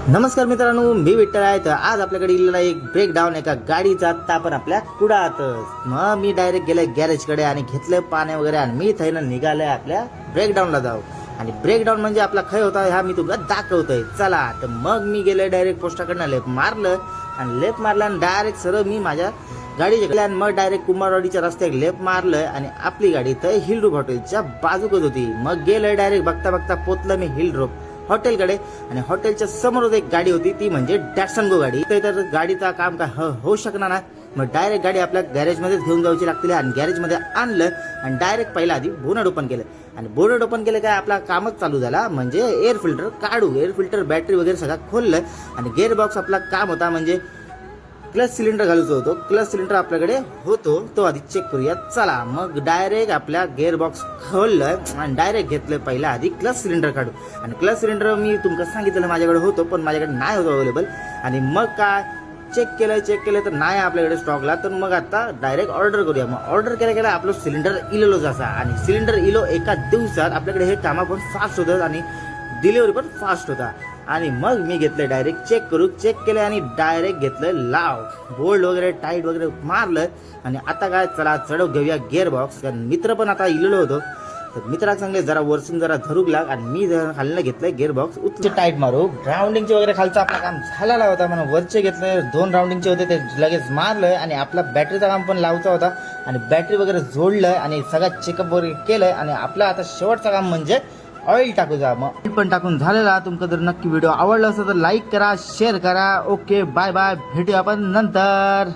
नमस्कार मित्रांनो, मी विठ्ठल आहे. तर आज आपल्याकडे इलेला एक ब्रेकडाऊन एका गाडीचा पण आपल्या कुडातच. मग मी डायरेक्ट गेले गॅरेजकडे आणि घेतलं पाणी वगैरे आणि मी थैनं निघालंय आपल्या ब्रेकडाऊनला जाऊ. आणि ब्रेकडाऊन म्हणजे आपला खय होता हा मी तुला दाखवतोय. चला तर मग मी गेले डायरेक्ट पोस्टाकडनं लेप मारलं आणि लेप मारला आणि डायरेक्ट सरळ मी माझ्या गाडीच्या गेल्या आणि मग डायरेक्ट कुंभारवाडीच्या रस्त्यात लेप मारलं आणि आपली गाडी तर हिल ड्रॉप हॉटेलच्या बाजूकच होती. मग गेलं डायरेक्ट बघता बघता पोचलं मी हिल ड्रॉप हॉटेलकडे आणि हॉटेलच्या समोरच एक गाडी होती, ती म्हणजे डॅटसन गो गाडी. तर गाडीचा काम काय होऊ शकणार नाही. मग डायरेक्ट गाडी आपल्या गॅरेजमध्येच घेऊन जायची लागतील आणि गॅरेजमध्ये आणलं आणि डायरेक्ट पहिला आधी बोनट ओपन केलं आणि बोनट ओपन केलं काय आपला कामच चालू झाला. म्हणजे एअर फिल्टर काढू, एअर फिल्टर बॅटरी वगैरे सगळं खोललं आणि गेअर बॉक्स आपला काम होता म्हणजे क्लच सिलेंडर घालायचं होतो. क्लच सिलेंडर आपल्याकडे होतो, तो आधी चेक करूया. चला मग डायरेक्ट आपल्या गेअर बॉक्स खोललं आणि डायरेक्ट घेतलं पहिला आधी क्लच सिलेंडर काढू. आणि क्लच सिलेंडर मी तुमका सांगितलं माझ्याकडे होतो, पण माझ्याकडे नाही होतो अवेलेबल. आणि मग काय चेक केलं तर नाही आपल्याकडे स्टॉकला. तर मग आता डायरेक्ट ऑर्डर करूया. मग ऑर्डर केल्या आपलं सिलेंडर इलेलो जसा आणि सिलेंडर इलो एका दिवसात आपल्याकडे हे कामा पण फास्ट होतं आणि डिलिव्हरी पण फास्ट होता. आणि मग मी घेतलं डायरेक्ट चेक केलं आणि डायरेक्ट घेतलं लाव बोल्ड वगैरे टाईट वगैरे मारलं. आणि आता काय चला चढव घेऊया गिअर बॉक्स. कारण मित्र पण आता इलेलो होतो, तर मित्राला सांगले जरा वरसून जरा धरूक लाग आणि मी जरा खालनं घेतलं गिअर बॉक्स उच्च टाईट मारू. राऊंडिंगचे वगैरे खालचं आपलं काम झालेला होता म्हणून वरचे घेतले 2 राऊंडिंगचे होते ते लगेच मारलं. आणि आपला बॅटरीचा काम पण लावचा होता आणि बॅटरी वगैरे जोडलं आणि सगळं चेकअप वगैरे केलं. आणि आपलं आता शेवटचं काम म्हणजे ऑइल टाकू जा. मग ऑइल पण टाकून झालेला. तुमका जर नक्की व्हिडिओ आवडला असेल तर लाईक करा, शेअर करा. ओके बाय बाय, भेटूया आपण नंतर.